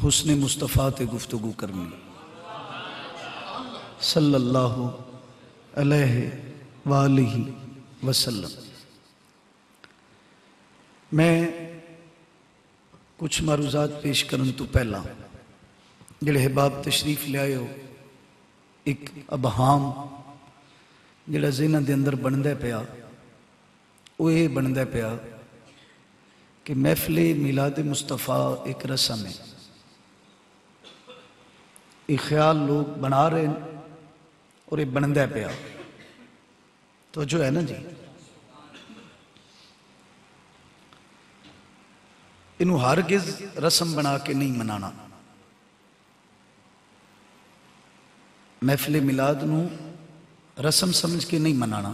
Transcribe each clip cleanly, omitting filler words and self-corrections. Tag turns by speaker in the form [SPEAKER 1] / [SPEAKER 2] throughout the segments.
[SPEAKER 1] حسن مصطفیٰ تے گفتگو کرنی صلی اللہ علیہ وآلہ وسلم۔ میں کچھ معروضات پیش کرن تو پہلا جڑے احباب تشریف لے آئے ہو، ایک ابہام جڑا ذہناں دے اندر بندہ پیا وہ یہ بندہ پیا کہ محفل میلاد مصطفیٰ ایک رسم ہے، ایک خیال لوگ بنا رہے ہیں اور یہ بندہ پیا تو جو ہے نا جی، انہوں ہرگز رسم بنا کے نہیں منانا۔ محفل میلاد نو رسم سمجھ کے نہیں منانا۔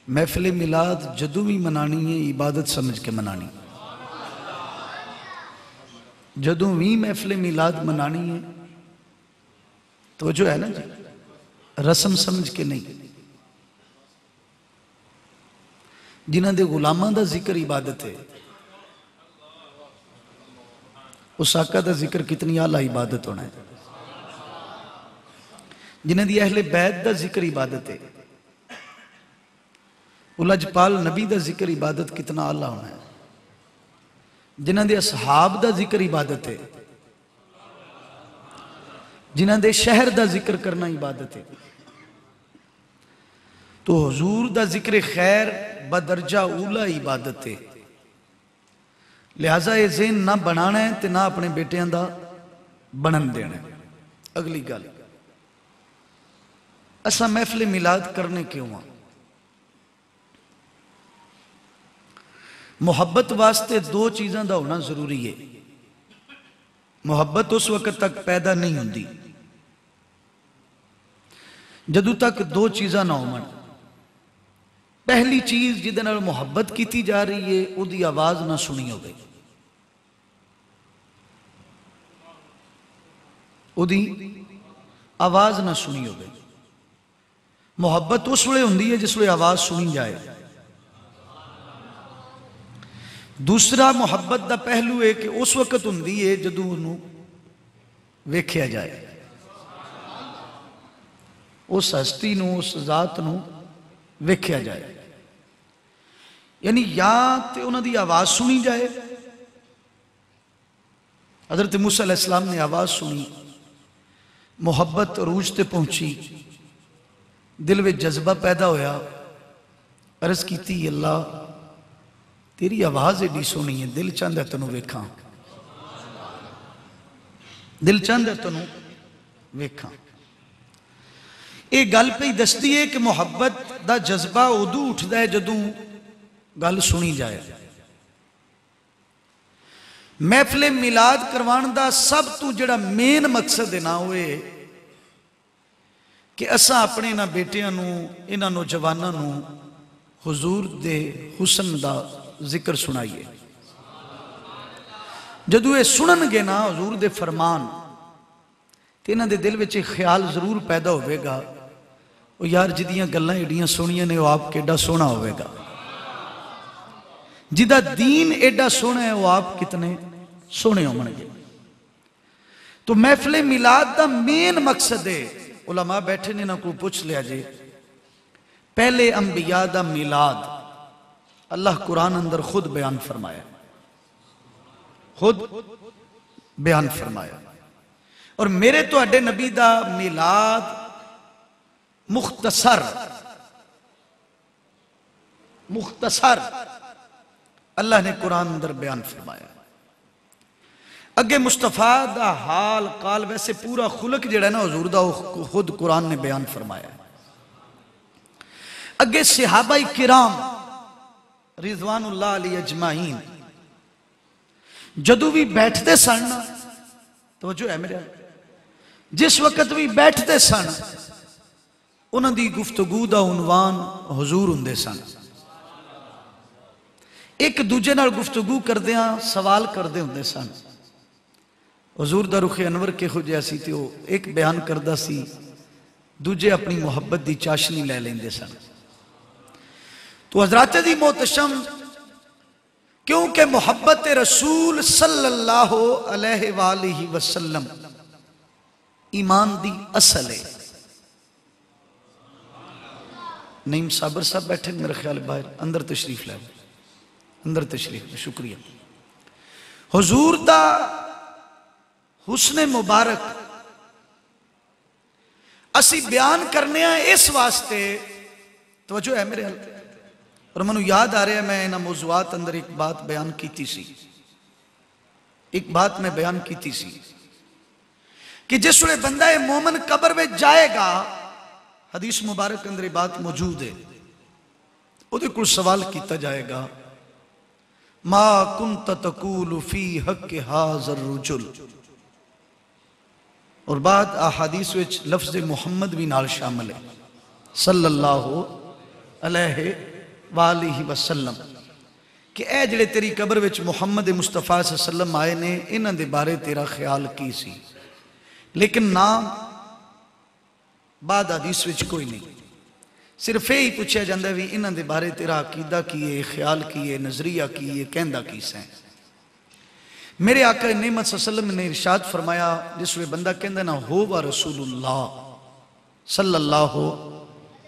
[SPEAKER 1] محفل میلاد جدوں بھی منانی ہے عبادت سمجھ کے منانی۔ جدوں بھی محفل میلاد منانی ہے تو جو ہے نا جی، رسم سمجھ کے نہیں۔ جنہ دے غلاماں دا ذکر عبادت ہے، اس آقا دا ذکر کتنی اعلیٰ عبادت ہونا ہے۔ جنہ دی اہل بیت دا ذکر عبادت ہے، لجپال نبی دا ذکر عبادت کتنا اعلیٰ ہونا ہے۔ جنہ دے اصحاب دا ذکر عبادت ہے، جنہ دے شہر دا ذکر کرنا عبادت ہے، تو حضور دا ذکر خیر بدرجہ اولا عبادت ہے۔ لہٰذا یہ ذہن نہ بنانا ہے تے نہ اپنے بیٹیاں دا بنن دینا ہے۔ اگلی گل، اسا محفل میلاد کرنے کیوں ہاں؟ محبت واسطے دو چیزاں دا ہونا ضروری ہے۔ محبت اس وقت تک پیدا نہیں ہوندی جدوں تک دو چیزاں نہ ہون۔ پہلی چیز جدے نال محبت کیتی جا رہی ہے او دی آواز نہ سنی ہو گئی، او دی آواز نہ سنی ہو گئی۔ محبت اس وقت ہوندی ہے جس وقت آواز سنی جائے۔ دوسرا محبت دا پہلو ہے کہ اس وقت ہوندی ہے جدوں انہوں ویکھیا جائے، اس ہستی نو، اس ذات نو ویکھیا جائے۔ یعنی یا تے انہاں دی آواز سنی جائے، حضرت موسیٰ علیہ السلام نے آواز سنی، محبت عروج تے پہنچی، دل میں جذبہ پیدا ہویا، عرض کیتی اللہ تیری آواز ایڈی سونی ہے، دل چاہتا ہے تنوں ویکھاں، دل چاہتا ہے تنوں ویکھاں۔ ایک گل پہ ہی دستی ہے کہ محبت دا جذبہ ادو اٹھدا ہے جدوں گل سنی جائے۔ محفل میلاد کروان دا سب تو جڑا مین مقصد ہے نا ہوئے کہ اساں اپنے نا بیٹیاں نو، انہاں نوجواناں نو حضور دے حسن دا ذکر سنائیے۔ جدو یہ سنن گے نا حضور دے فرمان تے انہاں دے دل وچ ایک خیال ضرور پیدا ہوئے گا، او یار جدیاں گلاں ایڈیاں سونیاں نے وہ آپ کیڈا سونا ہوئے گا، جدہ دین ایڈا سونا ہے وہ آپ کتنے سونے ہوں گے۔ تو محفل میلاد دا مین مقصد ہے، علماء بیٹھے نے نہ کو پوچھ لیا جے، پہلے انبیاء دا میلاد اللہ قرآن اندر خود بیان فرمایا، خود بیان فرمایا۔ اور میرے تو اڈے نبی دا میلاد مختصر اللہ نے قرآن اندر بیان فرمایا۔ اگے مصطفیٰ دا حال قال ویسے پورا خلق جڑا ہے نا حضور دا خود قرآن نے بیان فرمایا۔ اگے صحابہ کرام رضوان اللہ علیہ اجمعین جدو بھی بیٹھتے سن، توجہ ہے میرے، جس وقت بھی بیٹھتے سن انہاں دی گفتگو دا عنوان حضور ہوندے سن۔ ایک دوجے نال گفتگو کردیاں سوال کردے ہوندے سن، حضور دا رخ انور کے خوجہ سی تے وہ ایک بیان کردہ سی، دوجے اپنی محبت دی چاشنی لے لیندے سن۔ تو حضرات دی محتشم کیونکہ محبت رسول صلی اللہ علیہ وآلہ وسلم ایمان دی اصل ہے. نعیم صابر صاحب بیٹھے میرے خیال باہر، اندر تشریف لائے، اندر تشریف. شکریہ. حضور دا حسن مبارک اسی بیان کرنے ہیں اس واسطے. توجہ ہے میرے حال، اور منو یاد آ رہا ہے میں انہا موضوعات اندر ایک بات بیان کیتی سی، ایک بات میں بیان کیتی سی کہ جس وقت بندہ مومن قبر میں جائے گا، حدیث مبارک اندر بات موجود ہے، وہ دے کل سوال کیتا جائے گا، ما کنت تقول فی حق حاضر رجل، اور بعد احادیث وچ لفظ محمد بھی نال شامل ہے صلی اللہ علیہ وآلہ وسلم، کہ اے جڑے تیری قبر وچ محمد مصطفیٰ صلی اللہ علیہ وسلم آئے نے، انہاں دے بارے تیرا خیال کی سی. لیکن نام بعد حدیث وچ کوئی نہیں، صرف یہی پوچھا جاندہ ہے بھی انہاں دے بارے تیرا عقیدہ کیے، خیال کیے، نظریہ کیے، کہندہ کی سیں. میرے آقا نعمت صلی اللہ علیہ وسلم نے ارشاد فرمایا، جس وقت بندہ کہندہ نا ہوا رسول اللہ صلی اللہ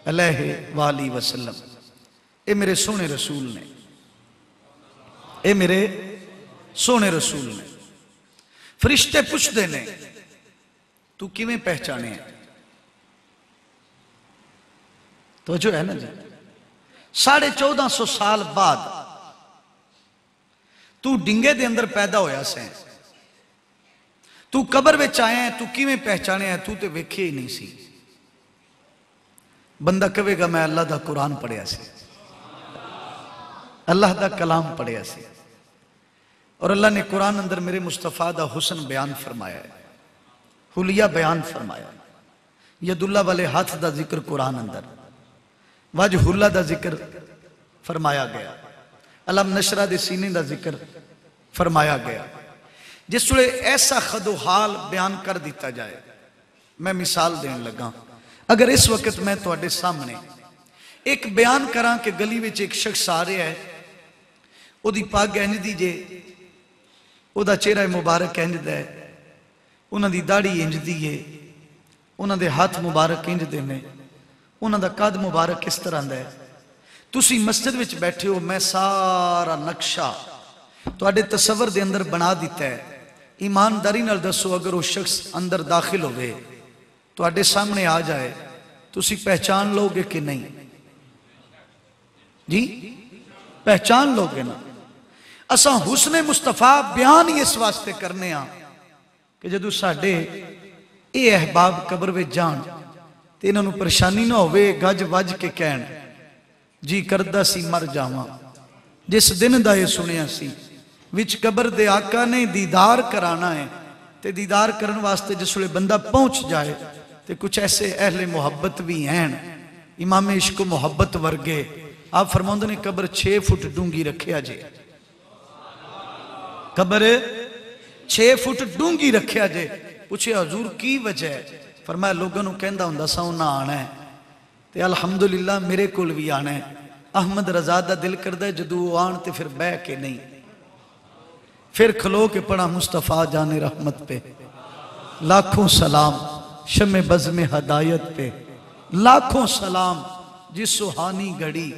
[SPEAKER 1] علیہ وآلہ وسلم، اے میرے سونے رسول نے، اے میرے سونے رسول نے. فرشتے پوچھ دینے تو کیویں پہچانے ہیں؟ تو جو ہے نا جی 1450 سال بعد تو ڈنگے دے اندر پیدا ہویا سیں، تو قبر وچ آئے ہیں، تو کیویں پہچانے ہیں؟ تو تے ویکھے ہی نہیں سی. بندہ کہے گا میں اللہ دا قرآن پڑھیا سی، اللہ دا کلام پڑھیا سی، اور اللہ نے قرآن اندر میرے مصطفیٰ دا حسن بیان فرمایا ہے، حلیہ بیان فرمایا ہے. ید اللہ والے ہاتھ دا ذکر قرآن اندر، وجہ اللہ دا ذکر فرمایا گیا، علم نشرہ دے سینے دا ذکر فرمایا گیا. جس وقت ایسا خد و حال بیان کر دیتا جائے، میں مثال دین لگا. اگر اس وقت میں تواڈے سامنے ایک بیان کراں کہ گلی وچ ایک شخص آ رہا ہے، او دی پاگ انج دی جے، او دا چہرہ مبارک انج دا ہے، انہاں دی داڑھی انج دی ہے، انہاں دے ہاتھ مبارک انج دے نے، انہاں دا قد مبارک کس طرح دا ہے، تسی مسجد وچ بیٹھے ہو، میں سارا نقشہ تواڈے تصور دے اندر بنا دیتا ہے. ایمانداری نال دسو، اگر وہ شخص اندر داخل ہوئے تواڈے سامنے آ جائے، تسی پہچان لو گے کہ نہیں؟ جی پہچان لو گے نا. اساں حسن مصطفیٰ بیان ہی اس واسطے کرنے ہاں کہ جدو ساڈے اے احباب قبر وچ جان تے انہاں نوں پریشانی نہ ہوئے، گج وج کے کہن جی کردہ سی مر جاواں. جس دن دا یہ سنیا سی وچ قبر دے آقا نے دیدار کرانا ہے، تے دیدار کرن واسطے جس ویلے بندہ پہنچ جائے تے کچھ ایسے اہل محبت بھی ہیں، امام عشق و محبت ورگے. آپ فرماؤندے نے قبر 6 فٹ ڈونگی رکھیا جے، قبر 6 فٹ ڈونگی رکھیا جے. پوچھے حضور کی وجہ ہے؟ فرمایا لوگوں نے کہندہ ہوں سا انہاں آنا ہے، تے الحمدللہ میرے کول بھی آنا ہے. احمد رضا دا دل کردہ ہے جدو آن تے پھر بہ کے نہیں، پھر کھلو کے پڑھا مصطفیٰ جان رحمت پہ لاکھوں سلام، شمع بزم ہدایت پہ لاکھوں سلام، جس سہانی گھڑی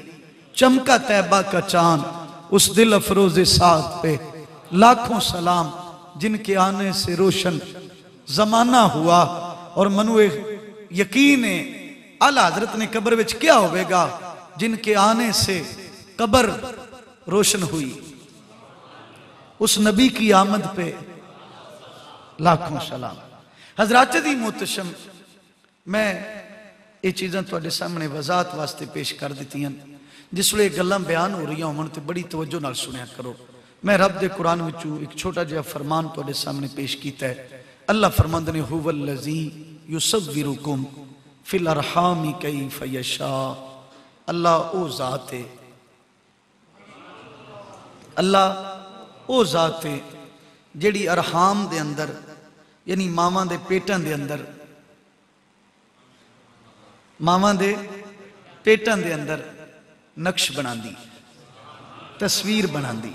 [SPEAKER 1] چمکا طیبہ کا چاند، اس دل افروز سعد پہ لاکھوں سلام، جن کے آنے سے روشن زمانہ ہوا. اور منو یقین ہے اعلیٰ حضرت نے قبر وچ کیا ہوئے گا جن کے آنے سے قبر روشن ہوئی. اس نبی کی آمد پہ لاکھوں سلام. حضرات دی محتشم، میں یہ چیزیں تواڈے سامنے وضاحت واسطے پیش کر دیتی ہیں. جس ویلے گلاں بیان ہو رہی ہوں تے بڑی توجہ نال سنیا کرو. میں رب دے قرآن وچوں ایک چھوٹا جہا فرمان تواڈے سامنے پیش کیتا ہے. اللہ فرماندے نے هو الذی یصورکم فی الارحام کیف یشاء. اللہ او ذات ہے، اللہ او ذات ہے جیڑی ارحام دے اندر یعنی ماواں دے پیٹاں دے اندر، ماواں دے پیٹاں دے اندر نقش بنا دی، تصویر بنا دی.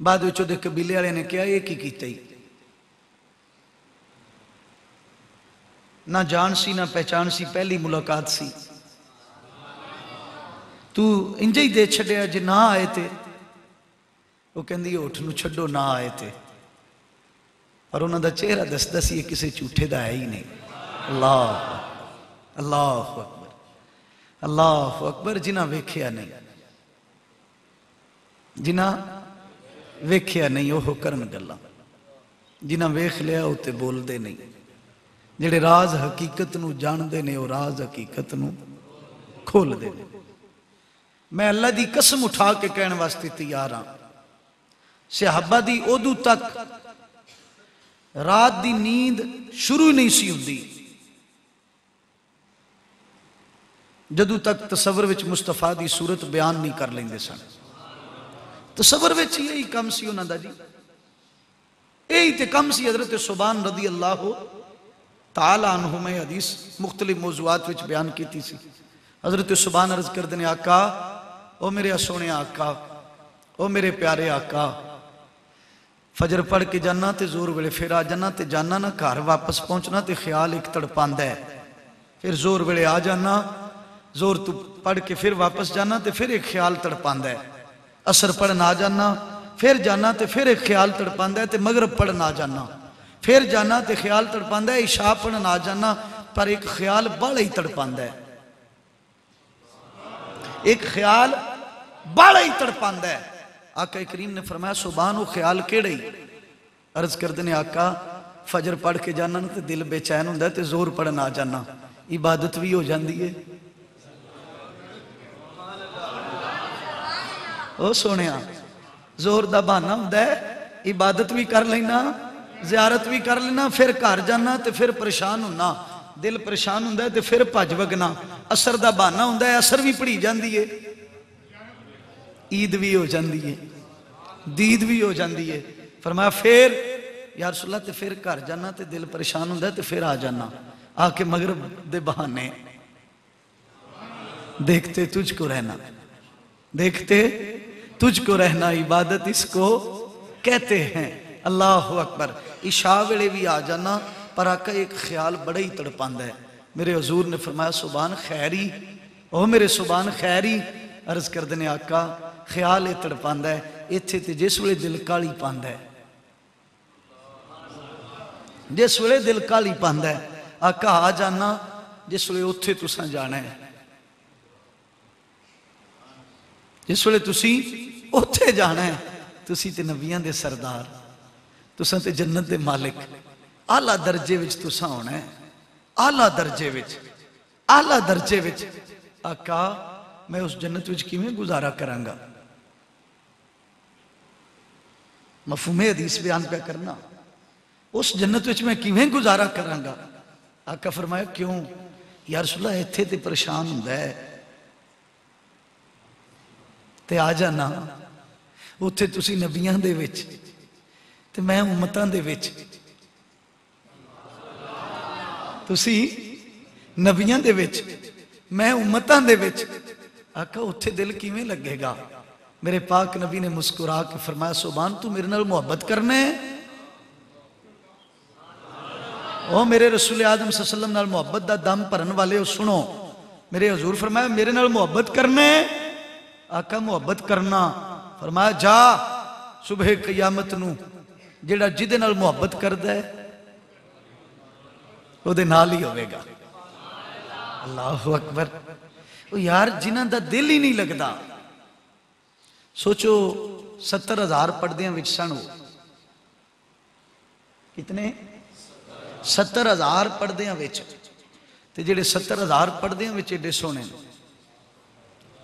[SPEAKER 1] بعد وچ دے قبیلے والے نے کہا یہ کی کیتا ہی نہ جان سی نہ پہچان سی پہلی ملاقات سی تو انجے ہی دے چھڑیا جے نہ آئے تھے وہ کہندی اٹھ نو چھڑو نہ آئے تھے اور انہوں دا چہرہ دسدا سی کسی جھوٹے دا ہے ہی نہیں اللہ اللہ اکبر اللہ اکبر جنہ ویکھیا نہیں جنہ ویکھیا نہیں وہ کرن گلاں جنہ ویکھ لیا ہوتے بول دے نہیں جڑے راز حقیقت نو جان دے نے وہ راز حقیقت نو کھول دے نے میں اللہ دی قسم اٹھا کے کہنے واسطے تیار ہاں صحابہ دی ادو تک رات دی نیند شروع نہیں سی ہوندی جدو تک تصور وچ مصطفیٰ دی صورت بیان نہیں کر لیندے سن تصور وچ یہی کم سی انہاں دا جی یہی تے کم سی حضرت صبان رضی اللہ تعالی عنہ میں حدیث مختلف موضوعات وچ بیان کیتی سی حضرت صبان عرض کر دینے آقا او میرے سونے آقا او میرے پیارے آقا فجر پڑھ کے جانا تے زور ویلے پھر آ جانا تے جانا نہ گھر واپس پہنچنا تے خیال ایک تڑپاندا ہے پھر زور ویلے آ جانا زور تو پڑھ کے پھر واپس جانا تے پھر ایک خیال تڑپاندا ہے عصر پڑھنا آ جانا پھر جانا تے پھر ایک خیال تڑپاندا ہے تے مغرب پڑھنا آ جانا پھر جانا تے خیال تڑپاندا ہے عشاء پڑھنا آ جانا پر ایک خیال بڑا ہی تڑپاندا ہے ایک خیال بڑا ہی تڑپاندا ہے آقا کریم نے فرمایا صبان وہ خیال کیڑے ہی عرض کر دینے آقا فجر پڑھ کے جانا تے دل بے چین ہوندا ہے تے زور پڑھنا آ جانا عبادت بھی ہو جاندی ہے او سونیا زور دا بہانہ ہوندا ہے عبادت بھی کر لینا زیارت بھی کر لینا پھر گھر جانا تے پھر پریشان ہونا دل پریشان ہوندا ہے تے پھر بھج وگنا عصر دا بہانہ ہوندا ہے عصر بھی پڑھی جاندی ہے عید بھی ہو جاندی ہے دید بھی ہو جاندی ہے فرمایا پھر یا رسول اللہ تے پھر گھر جانا تے دل پریشان ہوندا ہے تے پھر آ جانا آ کے مغرب دے بہانے دیکھتے تجھ کو رہنا دیکھتے تجھ کو رہنا عبادت اس کو کہتے ہیں اللہ اکبر عشاء ویلے بھی آ جانا پر آقا ایک خیال بڑا ہی تڑپاندا ہے میرے حضور نے فرمایا سبحان خیری او میرے سبحان خیری عرض کر دینے آقا خیال یہ تڑپاندا ہے ایتھے تے جس ویلے دل کالی پاندا ہے جس ویلے دل کالی پاندا ہے آقا آ جانا جس ویلے اتھے تساں جانا ہے جس ویلے تسی اتھے جانا ہے تسی تے نبیاں دے سردار تساں تے جنت دے مالک اعلیٰ درجے وچ تساں ہونا ہے اعلیٰ درجے وچ اعلیٰ درجے وچ آقا میں اس جنت وچ کیویں گزارا کرانگا مفہوم حدیث بیان پہ کرنا اس جنت وچ میں کیویں گزارا کرانگا آقا فرمایا کیوں یا رسول اللہ ایتھے تے پریشان ہوندا ہے تے آ جانا اتھے تسی نبیاں دے وچ تے میں امتاں دے وچ تسی نبیاں دے وچ میں امتاں دے وچ آقا اتھے دل کیویں لگے گا میرے پاک نبی نے مسکرا کے فرمایا سبحان تو میرے نال محبت کرنے او میرے رسول آدم صلی اللہ علیہ وسلم نال محبت دا دم پرن والے ہو سنو میرے حضور فرمایا میرے نال محبت کرنے آقا محبت کرنا فرمایا جا صبح قیامت نو جیڑا جدے نال محبت کردہ ہے وہ دے نال ہی ہوئے گا اللہ اکبر وہ یار جنہ دا دل ہی نہیں لگدا سوچو 70,000 پردیاں وچ سن ہو کتنے 70,000 پردیاں وچ تے جڑے 70,000 پردیاں وچ ایڈے سونے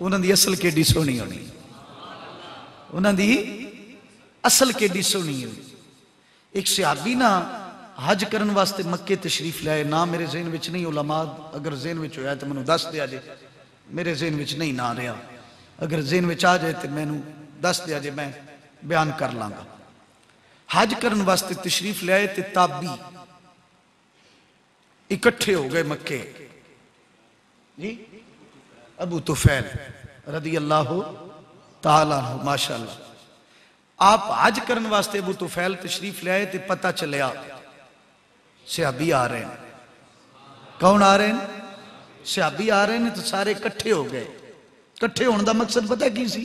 [SPEAKER 1] انہاں دی اصل کیڈی سونی ہونی انہاں دی اصل کیڈی سونی ہونی ایک صحابی نا حج کرن واسطے مکے تشریف لائے نا میرے ذہن وچ نہیں علماء اگر ذہن وچ ہویا تو منو دس دیا جے میرے ذہن وچ نہیں نہ رہا اگر ذہن وچ آ جائے تو مینو دس دیا جے میں بیان کر لانگا حج کرن واسطے تشریف لائے تے تابی اکٹھے ہو گئے مکے جی ابو طفیل رضی اللہ تعالیٰ عنہ ماشاءاللہ آپ حج کرن واسطے ابو طفیل تشریف لے آئے تے پتہ چلیا صحابی آ رہے ہیں۔ کون آ رہے ہیں؟ صحابی آ رہے ہیں تو سارے کٹھے ہو گئے۔ کٹھے ہونے دا مقصد پتہ کی سی؟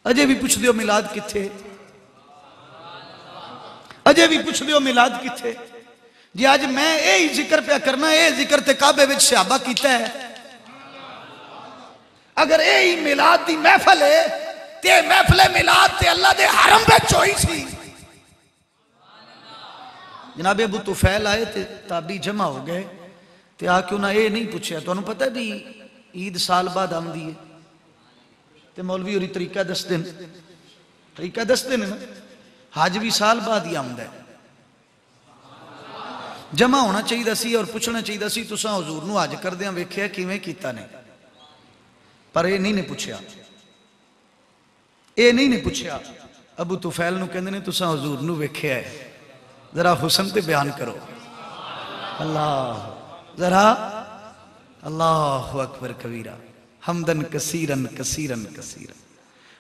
[SPEAKER 1] اجے بھی پوچھ دیو میلاد کتھے؟ اجے بھی پوچھ دیو میلاد کتھے؟ جی آج میں اے ہی ذکر پہ کرنا ہے، اے ذکر تے کعبے وچ صحابہ کیتا ہے۔ اگر اے ہی میلاد دی محفل ہے تے محفل میلاد تے اللہ دے حرم وچ ہوئی سی۔ جناب ابو طفیل آئے تے تابعی جمع ہو گئے تے آ کے انہاں اے نہیں پوچھا تو انہوں پتہ بھی عید سال بعد آمدی ہے تے مولوی ہوری طریقہ دس دن، طریقہ دس دن نا، حج بھی سال بعد ہی آمد ہے۔ جمع ہونا چاہیے سی اور پوچھنا چاہیے سی تساں حضور نو حج کر دیاں ویکھیا کیویں کیتا نے، پر اے نہیں نے پوچھیا، اے نہیں نے پوچھیا۔ ابو طفیل نو کہندے نے تساں حضور نو ویکھیا ہے، ذرا حسن تے بیان کرو۔ اللہ ذرا اللہ اکبر کبیرہ حمدن کثیرن کثیرن کثیرن۔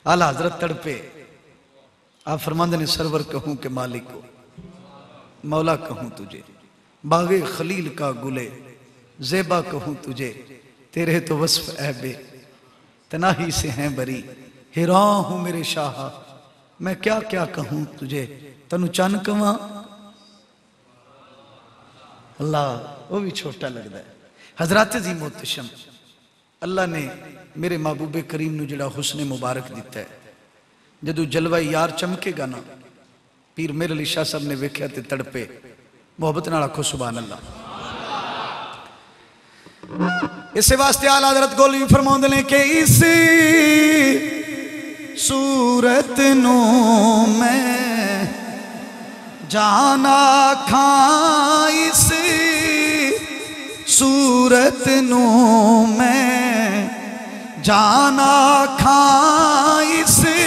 [SPEAKER 1] اعلیٰ حضرت تڑپے، آپ فرماندے نے سرور کہوں کہ مالک کو، مولا کہوں تجھے، باغ خلیل کا گلے زیبا کہوں تجھے، تیرے تو وصف عیبے تناہی سے ہیں بری، حیران ہوں میرے شاہ میں کیا کیا کہوں تجھے، تنو چان کواں۔ اللہ وہ بھی چھوٹا لگ رہا ہے۔ حضرات عظیم محتشم، اللہ نے میرے محبوب کریم نو جڑا حسن مبارک دیتا ہے، جدو جلوہ یار چمکے گا نا، پیر میرے علی شاہ صاحب نے ویکھیا تے تڑپے، محبت نہ رکھو سبحان اللہ۔ اسے واسطے اعلیٰ حضرت گولوی فرماؤں دلیں کہ اسی صورت نو میں جانا کھاں، اسی صورت نو میں جانا کھاں، اسی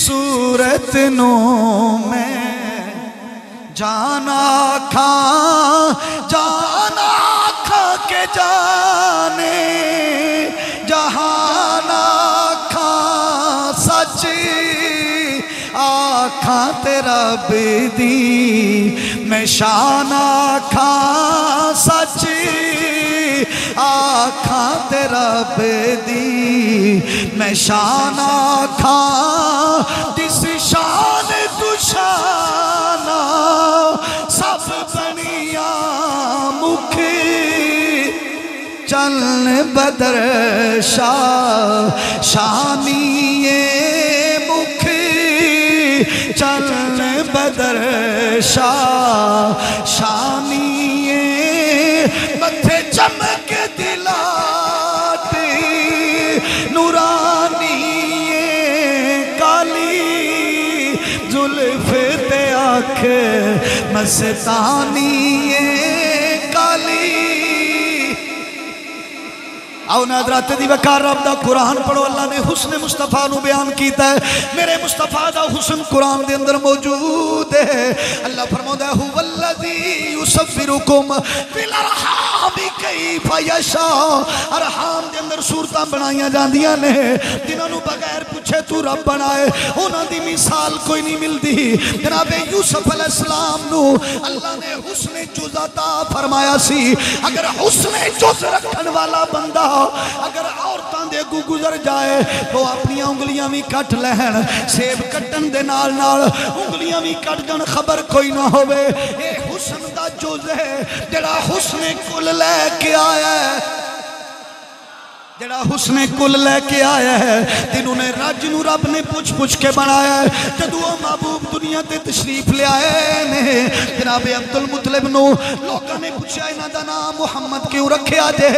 [SPEAKER 1] صورت نو میں جانا کھاں، جانا کھاں کے جانے جہانا کھاں سچی آکھاں تیرا بیدی میں شانہ کھاں سچی آکھاں تیرا بیدی میں شانہ کھاں، جس شان تو شانہ سب بنیا مکھی چلن بدر شاہ شانی مکھی چلن بدر شاہ شانی متھے چمک دلاتی نورانی کالی زلف تے آنکھ مستانی کالی۔ آؤ ناظرات دی وقار رب دا قرآن پڑھو، اللہ نے حسن مصطفیٰ نو بیان کیتا ہے، میرے مصطفیٰ دا حسن قرآن دے اندر موجود ہے۔ اللہ فرماتا ہے هو الذی یصورکم فی الارحام کیف یشاء، ارحام دے اندر صورتاں بنائیاں جاندیاں نے، جنہاں نو بغیر پوچھے تو رب بنائے، انہاں دی مثال کوئی نہیں ملدی۔ جناب یوسف علیہ السلام نو اللہ نے حسن جز عطا فرمایا سی، اگر حسن جز رکھن والا بندہ اگر عورتاں دے گو گزر جائے تو اپنی انگلیاں بھی کٹ لہن، سیب کٹن دے نال نال انگلیاں بھی کٹ جن، خبر کوئی نہ ہوئے۔ اے حسن دا جز ہے جڑا حسن کل لے کے آیا ہے، جڑا حسن کل لے کے آیا ہے، جنہوں نے رج نو رب نے پوچھ پوچھ کے بنایا ہے۔ جدو محبوب دنیا تے تشریف لے آئے نے، جناب عبدالمطلب نو لوگوں نے پوچھا انہاں دا نام محمد کیوں رکھیا جے؟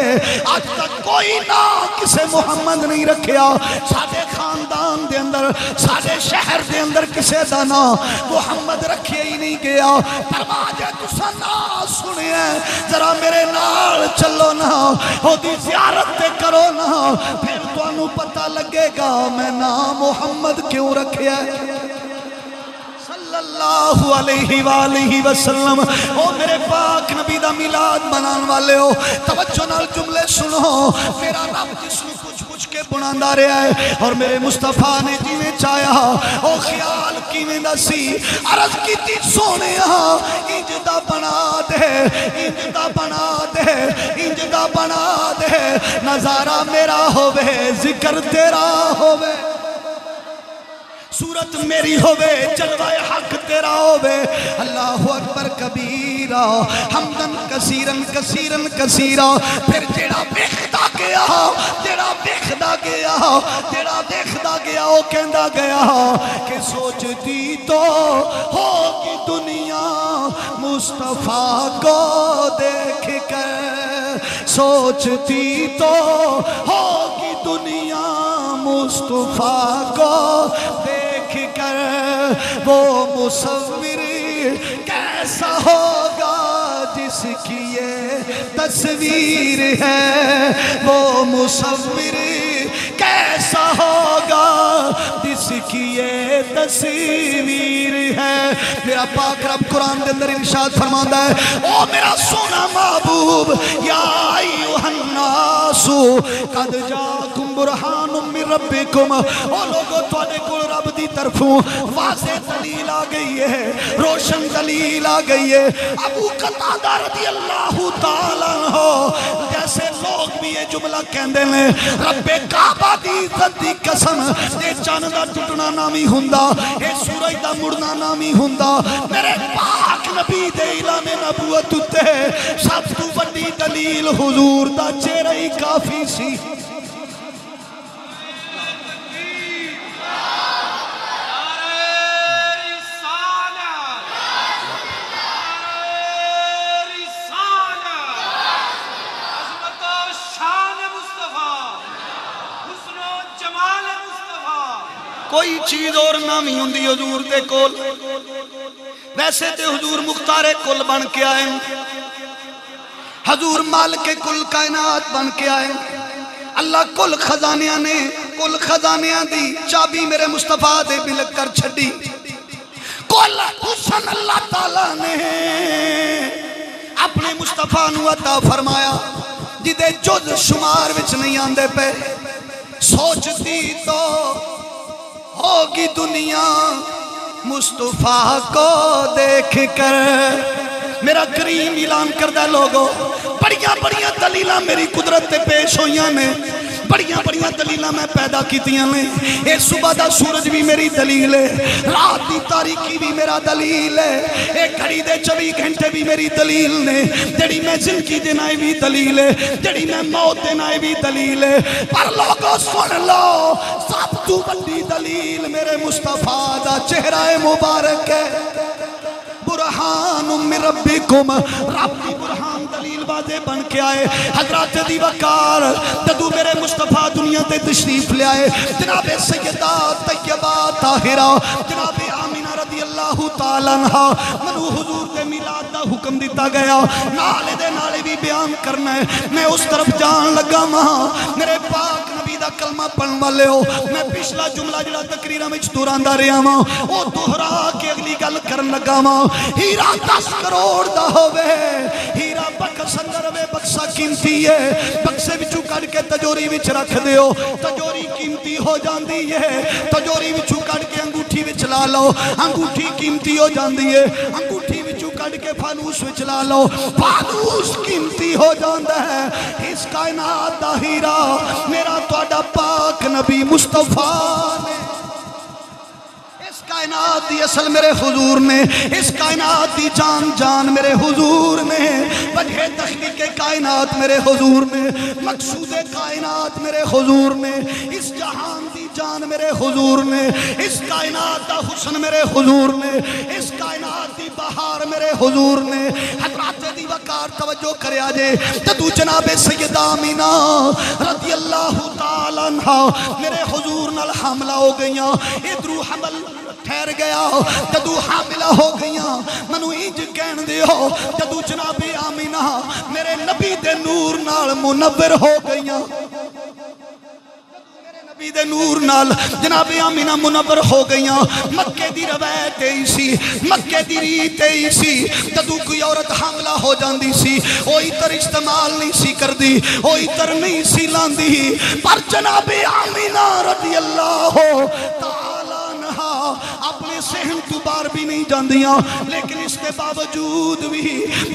[SPEAKER 1] آج تک کوئی نام کسے محمد نہیں رکھیا، ساڑھے خاندان دے اندر ساڑھے شہر دے اندر کسے دا نام محمد رکھیا ہی نہیں گیا۔ فرمایا تسا نام سنے ہیں، ذرا میرے نال چلو نا، ہو دی زیارت تے کرو نا، پھر تو انہوں پتہ لگے گا میں نام محمد کیوں رکھیا ہے۔ صلی اللہ علیہ وآلہ وسلم۔ او میرے پاک نبی دا میلاد منان والے ہو، توجہ نال جملے سنو، میرا رب جس نے کچھ سوچ کے بناندا رہا ہے اور میرے مصطفیٰ نے جیویں چاہیا او خیال کیویں دا سی عرض کیتی سونیا انج دا بنا دے انج دا بنا دے انج دا بنا دے نظارہ میرا ہووے ذکر تیرا ہووے صورت میری ہووے جلوہ حق تیرا ہووے اللہ اکبر کبیرہ حمدن کثیرن کثیرن کثیرہ پھر جیڑا بیخدا گیا جیڑا بیخدا گیا جیڑا بیخدا گیا وہ کہندا گیا کہ سوچتی تو ہوگی دنیا مصطفیٰ کو دیکھ کر سوچتی تو ہوگی دنیا مصطفیٰ کو دیکھ کر وہ مصور کیسا ہوگا جس کی یہ تصویر ہے وہ مصور کیسا ہوگا جس کی یہ تصویر ہے میرا پاک رب قرآن دے اندر ارشاد فرماتا ہے او میرا سونا محبوب یا ایوہ الناس قد جاکم برہان من ربکم او لوگو تواڈے کول رب دی طرفوں واضح دلیل آ گئی ہے روشن دلیل آ گئی ہے ابو قتادہ رضی اللہ تعالیٰ عنہ جیسے لوگ بھی یہ جملہ کہندے ہیں رب کعبہ دی عزت دی قسم اے چاند دا ٹوٹنا نامی ہوندا اے سورج دا مڑنا نامی ہوندا میرے پاک نبی دے اعلان نبوت تے سب تو بڑی دلیل حضور دا چہرہ ہی کافی سی کوئی چیز اور نامی ہوندی حضور دے کول ویسے تے حضور مختار کل بن کے آئے حضور مالک کل کائنات بن کے آئے اللہ کل خزانیاں نے کل خزانیاں دی چابی میرے مصطفیٰ دے بلک کر چھڑی کل حسن اللہ تعالیٰ نے اپنے مصطفیٰ نو عطا فرمایا جدے جز شمار وچ نہیں آندے پہ سوچتی تو ہوگی دنیا مصطفیٰ کو دیکھ کر میرا کریم اعلان کردہ لوگوں بڑیاں بڑیاں دلیلاں میری قدرت تے پیش ہویاں نے بڑیاں بڑیاں دلیلاں میں پیدا کیتیاں نے اے صبح دا سورج بھی میری دلیل ہے رات دی تاریکی بھی میرا دلیل ہے اے گھڑی دے 24 گھنٹے بھی میری دلیل نے جڑی میں زندگی دینائے بھی دلیل ہے جڑی میں موت دینائے بھی دلیل ہے پر لوگوں سن لو سب تو بڑی دلیل میرے مصطفیٰ دا چہرہ مبارک ہے برہان من ربکم رب دی برہان دلیل واضح بن کے آئے حضرات دی وقار جدو میرے مصطفیٰ دنیا تے تشریف لے آئے جناب سیدہ طیبہ طاہرہ جناب آمینہ رضی اللہ تعالیٰ عنہ منو حضور دے میلاد دا حکم دیتا گیا نالے دے نالے بھی بیان کرنا ہے میں اس طرف جان لگا ماں میرے پاک نبی دا کلمہ پڑھن والے ہو میں پچھلا جملہ جڑا تقریرہ میں چطوران دا رہا ماں او دہرا کے اگلی گل کرن لگا ماں ہیرا 10 کروڑ دا ہوئے ہیرا بکس اندر میں بکسا قیمتی ہے بکسے بچو کڑ کے تجوری وچ رکھ دیو تجوری قیمتی ہو جان دی ہے تجوری بچو کڑ کے انگوٹھی وچ لا لو انگوٹھی قیمتی ہو جان دی ہے انگوٹھی بچو کڑ کے فانوس وچ لا لو فانوس قیمتی ہو جان دا ہے اس کائنات دا ہیرا میرا توڑا پاک نبی مصطفیٰ نے کائنات دی اصل میرے حضور نے اس کائنات دی جان جان میرے حضور نے وجہ تخلیق کائنات میرے حضور نے مقصود کائنات میرے حضور نے اس جہان دی جان میرے حضور نے اس کائنات دا حسن میرے حضور نے اس کائنات دی بہار میرے حضور نے حضرات دی وقار توجہ کرے آجے جدو جناب سیدہ آمینہ رضی اللہ تعالیٰ عنہ میرے حضور نال حاملہ ہو گئیاں ادرو حمل ٹھہر گیا جدو حاملہ ہو گئیاں منو انج کہن دیو جدو جناب آمینہ میرے نبی دے نور نال منور ہو گئیاں نبی دے نور نال جناب آمینہ منور ہو گئیاں مکے دی روایت ہی سی مکے دی ریت ہی سی جدو کوئی عورت حاملہ ہو جاندی سی وہ عطر استعمال نہیں سی کر دی وہ عطر نہیں سی لاندی پر جناب آمینہ رضی اللہ تعالی عنہا اپنے صحن تو بار بھی نہیں جاندیاں لیکن اس کے باوجود بھی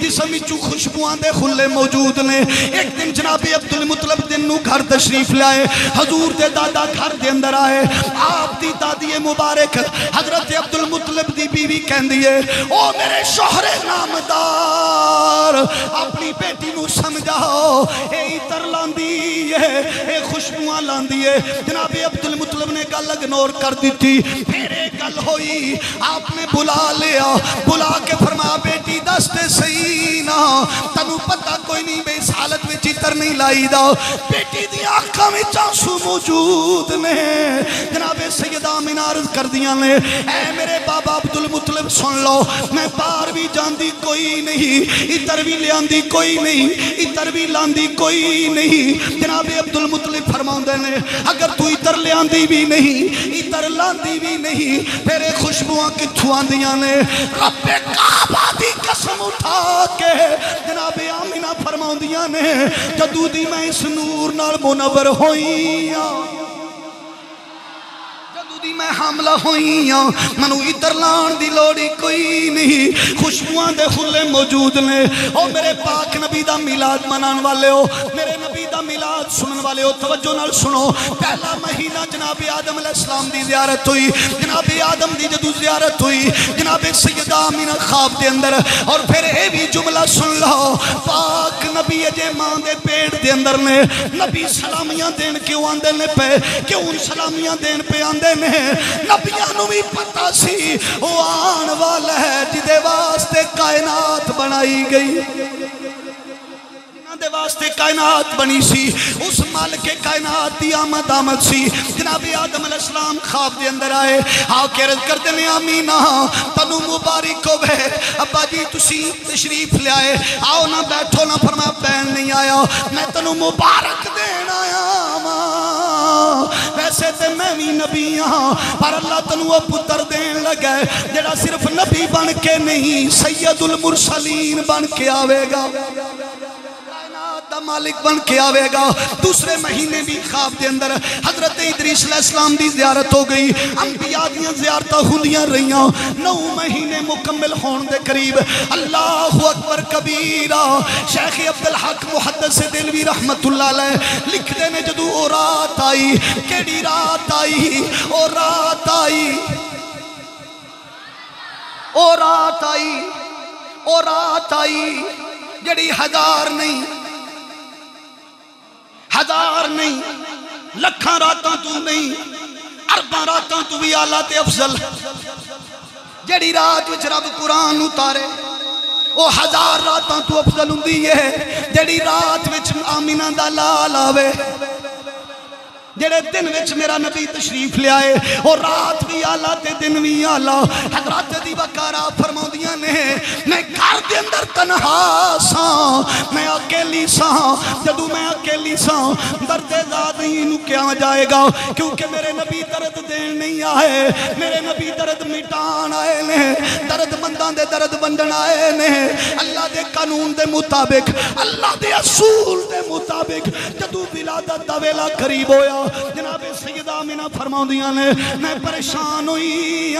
[SPEAKER 1] جسم وچوں خوشبوئاں دے خلے موجود نے ایک دن جناب عبدالمطلب دن نو گھر تشریف لائے حضور دے دادا گھر دے اندر آئے آپ دی دادی مبارک حضرت عبدالمطلب دی بیوی کہندی ہے او میرے شوہر نامدار اپنی بیٹی نو سمجھاؤ اے عطر لاندی ہے اے خوشبوئاں لاندی ہے جناب عبدالمطلب نے گل اگنور کر دیتی پھر ایک گل ہوئی آپ نے بلا لیا بلا کے فرمایا بیٹی دستے صحیح نا تنو پتہ کوئی نہیں بے اس حالت میں عطر نہیں لائی دا بیٹی دی آنکھاں میں آنسو موجود نے جناب سیدہ آمینہ عرض کر دیاں نے اے میرے بابا عبدالمطلب سن لو میں باہر بھی جاندی کوئی نہیں عطر بھی لیاندی کوئی نہیں عطر بھی لاندی کوئی نہیں جناب عبدالمطلب فرماندے نے اگر تو عطر لیاندی بھی نہیں عطر لاندی بھی نہیں پھر خوشبوئاں کتھوں آندیاں نے رب کعبہ دی قسم اٹھا کے جناب آمینہ فرماندیاں نے جدو دی میں اس نور نال منور ہوئیاں میں حاملہ ہوئیاں منو عطر لان دی لوڑی کوئی نہیں خوشبوئاں دے خلے موجود نے او میرے پاک نبی دا میلاد منان والے ہو میرے نبی دا میلاد سنن والے ہو توجہ نال سنو پہلا مہینہ جناب آدم علیہ السلام دی زیارت ہوئی جناب آدم دی جدو زیارت ہوئی جناب سیدہ آمینہ خواب دے اندر اور پھر اے بھی جملہ سن لو پاک نبی اجے ماں دے پیٹ دے اندر نے نبی سلامیاں دین کیوں آندے نے پہ کیوں سلامیاں دین پہ آندے نے نبیاں نو بھی پتہ سی وہ آن والا ہے جدے واسطے کائنات بنائی گئی دے واسطے کائنات بنی سی اس مالک کائنات دی آمد سی جناب آدم علیہ السلام خواب دے اندر آئے آؤ کے رض کر دینے آمینہ تنو مبارک ہو بے ابا جی تسی تشریف لے آئے آؤ نہ بیٹھو نہ فرمایا بین نہیں آیا میں تنو مبارک دین آیا ویسے تے میں بھی نبی ہاں پر اللہ تنو پتر دین لگے جڑا صرف نبی بن کے نہیں سید المرسلین بن کے آوے گا مالک بن کے آوے گا دوسرے مہینے بھی خواب دے اندر حضرت ادریس علیہ السلام دی زیارت ہو گئی انبیاء دیاں زیارتہ ہوندیاں رہیاں 9 مہینے مکمل ہون دے قریب اللہ اکبر کبیرہ شیخ عبدالحق محدث دلوی رحمت اللہ علیہ لکھ دے نے جدو او رات آئی کیڑی رات آئی او رات آئی او رات آئی او رات آئی جڑی ہزار نہیں ہزار نہیں لکھاں راتاں تو نہیں ارباں راتاں تو بھی آلہ تے افضل جڑی رات وچ رب قرآن اتارے وہ ہزار راتاں تو افضل ہوندی ہے جڑی رات وچ آمینہ دا لال آوے جڑے دن وچ میرا نبی تشریف لے آئے اور رات بھی آلہ تے دن بھی آلہ حضرات دی وقارہ فرماؤندیاں نے میں گھر دے اندر تنہا ساں میں اکیلی ساں جدو میں اکیلی ساں درد زادی نو کیا جائے گا کیونکہ میرے نبی درد دین نہیں آئے میرے نبی درد مٹان آئے نے درد مندان دے درد بندن آئے نے اللہ دے قانون دے مطابق اللہ دے اصول دے مطابق جدو ولادت دا ویلا قریب ہویا جناب سیدہ آمینہ فرماؤندیاں نے میں پریشان ہوئی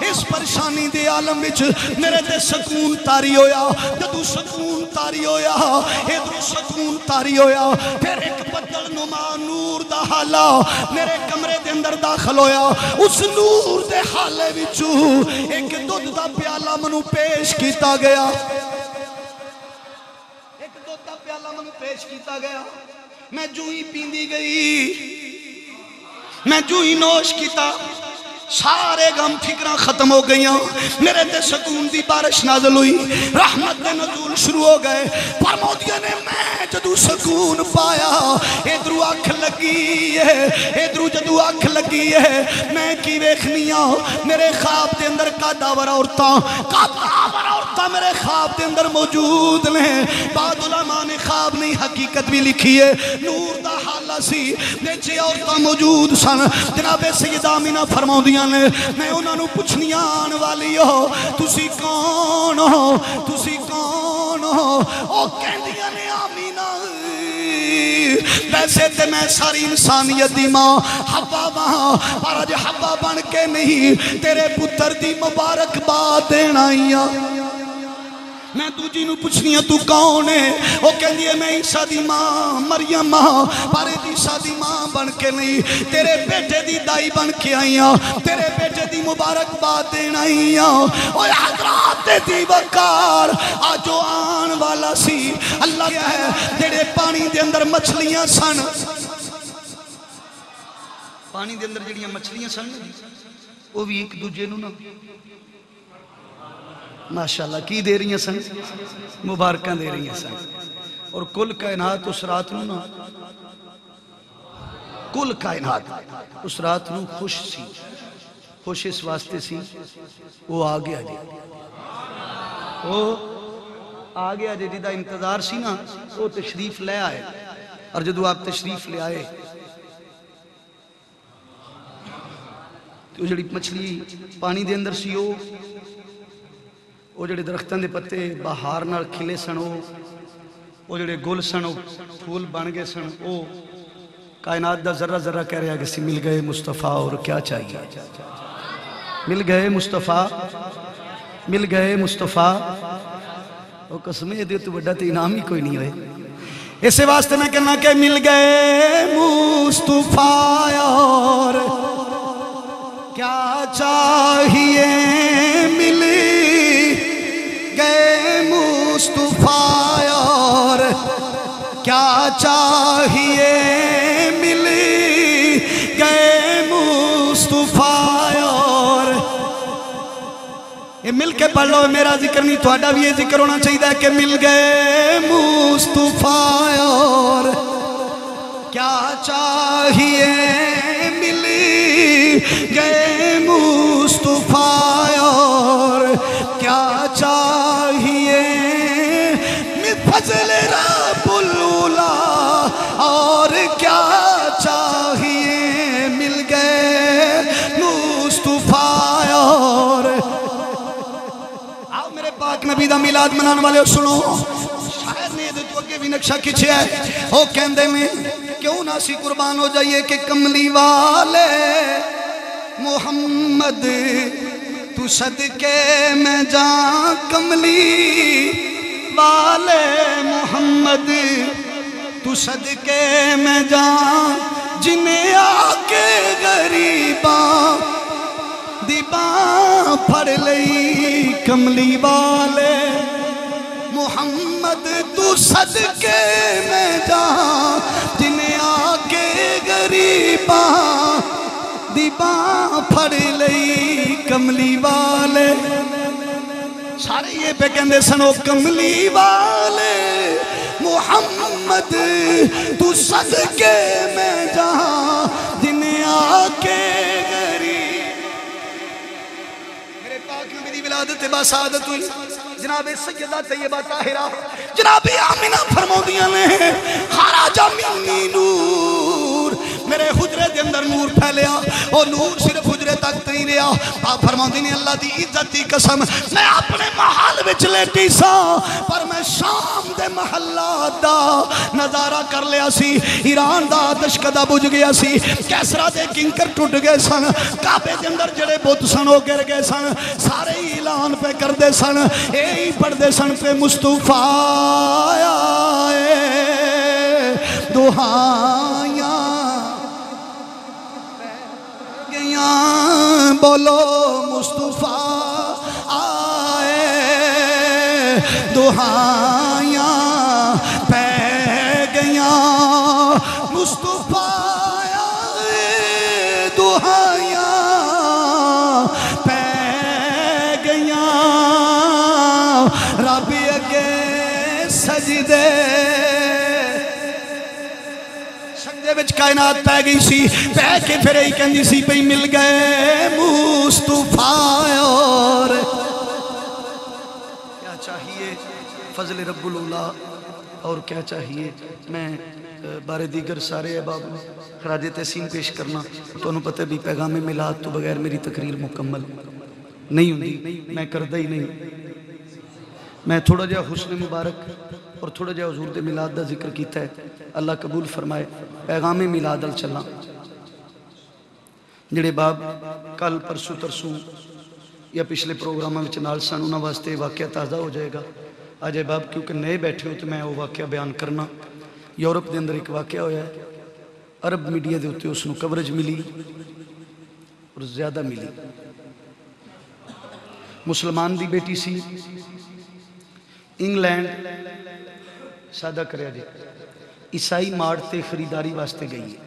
[SPEAKER 1] اس پریشانی دے عالم وچ میرے دے سکون تاری ہویا جدو سکون تاری ہویا ادھر سکون تاری ہویا پھر ایک بدل نما نور دا حالہ میرے کمرے دے اندر داخل ہویا اس نور دے حالے وچو ایک دودھ دا پیالہ منو پیش کیتا گیا ایک دودھ دا پیالہ منو پیش کیتا گیا میں جو ہی پیندی گئی میں جو ہی نوش کیتا سارے غم فکرہ ختم ہو گئیاں میرے دے سکون دی بارش نازل ہوئی رحمت دے نزول شروع ہو گئے فرمودیاں نے میں جدو سکون پایا ادھرو آنکھ لگی ہے ادھرو جدو آنکھ لگی ہے میں کی ویکھنیاں میرے خواب دے اندر قاداور عورتاں میرے خواب دے اندر موجود نے بعد علماء نے خواب نہیں حقیقت بھی لکھی ہے نور دا حالہ والا سی نیچے عورتاں موجود سن جناب سیدہ آمینہ فرماؤندیاں نے میں انہاں نو پوچھنی آن والی ہو تسی کون ہو تسی کون ہو او کہندیاں نے آمینہ ویسے تے میں ساری انسانیت دی ماں حوا ماں پر اج حوا بن کے نہیں تیرے پتر دی مبارکباد دینا ہی میں دوجی نو پوچھنی ہے تو کون ہے وہ کہندی ہے میں عیسیٰ دی ماں مریم ماں پر عیسیٰ دی ماں بن کے نہیں تیرے بیٹے دی دائی بن کے آئی ہوں تیرے بیٹے دی مبارکباد دینا ہی ہوں اوہ حضرات دی وقار آجو آن والا سی اللہ کیا ہے جڑے پانی دے اندر مچھلیاں سن پانی دے اندر جڑیاں مچھلیاں سن وہ بھی ایک دوجے نو نا ماشاءاللہ کی دے رہی ہیں سن مبارکاں دے رہی ہیں سن اور کل کائنات اس رات نو نا کل کائنات اس رات نو خوش سی خوش اس واسطے سی وہ آگیا جی وہ آگیا جی جدہ انتظار سی نا وہ تشریف لے آئے اور جدو آپ تشریف لے آئے تو جڑی مچھلی پانی دے اندر سی وہ جڑے درختان دے پتے بہار نال کھلے سن وہ جڑے گل سن پھول بن گئے سن وہ کائنات دا ذرہ ذرہ کہہ رہا کہ سی مل گئے مصطفیٰ اور کیا چاہیے مل گئے مصطفیٰ مل گئے مصطفیٰ وہ قسمیں دے تو بڑا تو انعام ہی کوئی نہیں ہوئے اسے واسطے میں کہنا کہ مل گئے مصطفیٰ اور کیا چاہیے مل گئے مصطفیٰ اور کیا چاہیے مل گئے مصطفیٰ اور یہ مل کے پڑھ لو میرا ذکر نہیں تھوڑا بھی یہ ذکر ہونا چاہیے کہ مل گئے مصطفیٰ اور کیا چاہیے مل گئے مصطفیٰ اور کیا چاہیے فضل رب العلا اور کیا چاہیے مل گئے مصطفیٰ اور آؤ میرے پاک نبی دا میلاد منان والے سنو شاید نے تو اگے بھی نقشہ کھچے ہے وہ کہندے میں کیوں نہ سی قربان ہو جائیے کہ کملی والے محمد تو صدقے میں جان کملی والے محمد تو صدقے میں جان جنہیں آکے غریباں دیباں پھڑ لئی کملی والے محمد تو صدقے میں جان جنہیں آکے غریباں دیباں پھڑ لئی کملی والے سارے یہ پہ کہندے سنو کملی والے محمد تو صدقے میں جہاں جنہیں آکے غریب میرے پاک نبی دی ولادت باسعادت ہوئی جناب سیدہ طیبہ طاہرہ جناب آمینہ فرمودیاں نے خراج منی نور میرے حجرے دے اندر نور پھیلیا اور نور صرف حجرے تک نہیں رہا آپ فرماؤں نے اللہ دی عزت دی قسم میں اپنے محل وچ لیٹی سا پر میں شام دے محلات دا نظارہ کر لیا سی ایران دا آتش کدا بجھ گیا سی کیسرا دے کنکر ٹوٹ گئے سن کعبے دے اندر جڑے بت سن ہو گر گئے سن سارے اعلان پہ کر دے سن اے پڑھ دے سن پہ مصطفیٰ آئے دہائیاں بولو مصطفیٰ آئے دہائیاں پہ گیاں مصطفیٰ آئے دہائیاں پہ گیاں رب اگے سجدے وچ کائنات پہ گئی سی پہ کے پھر ہی کہندی سی پہ مل گئے مصطفیٰ اور کیا چاہیے فضل رب العلا اور کیا چاہیے میں بارے دیگر سارے احباب خراج تحسین پیش کرنا. تو پتہ بھی پیغام میلاد تو بغیر میری تقریر مکمل نہیں ہوندی، میں کردہ ہی نہیں. میں تھوڑا جہا حسن مبارک اور تھوڑا جہا حضور دے میلاد دا ذکر کیتا ہے. اللہ قبول فرمائے. پیغام میلاد ال چلاں. جڑے باب کل پرسوں ترسوں یا پچھلے پروگراموں میں نال سن انہاں واسطے واقعہ تازہ ہو جائے گا. آج باب کیونکہ نئے بیٹھے ہو تو میں وہ واقعہ بیان کرنا. یورپ دے اندر ایک واقعہ ہویا ہے، عرب میڈیا دے ہوتے اس نو کوریج ملی اور زیادہ ملی. مسلمان دی بیٹی سی، انگلینڈ سادہ کریا جی، عیسائی مارٹ تے خریداری واسطے گئی ہے.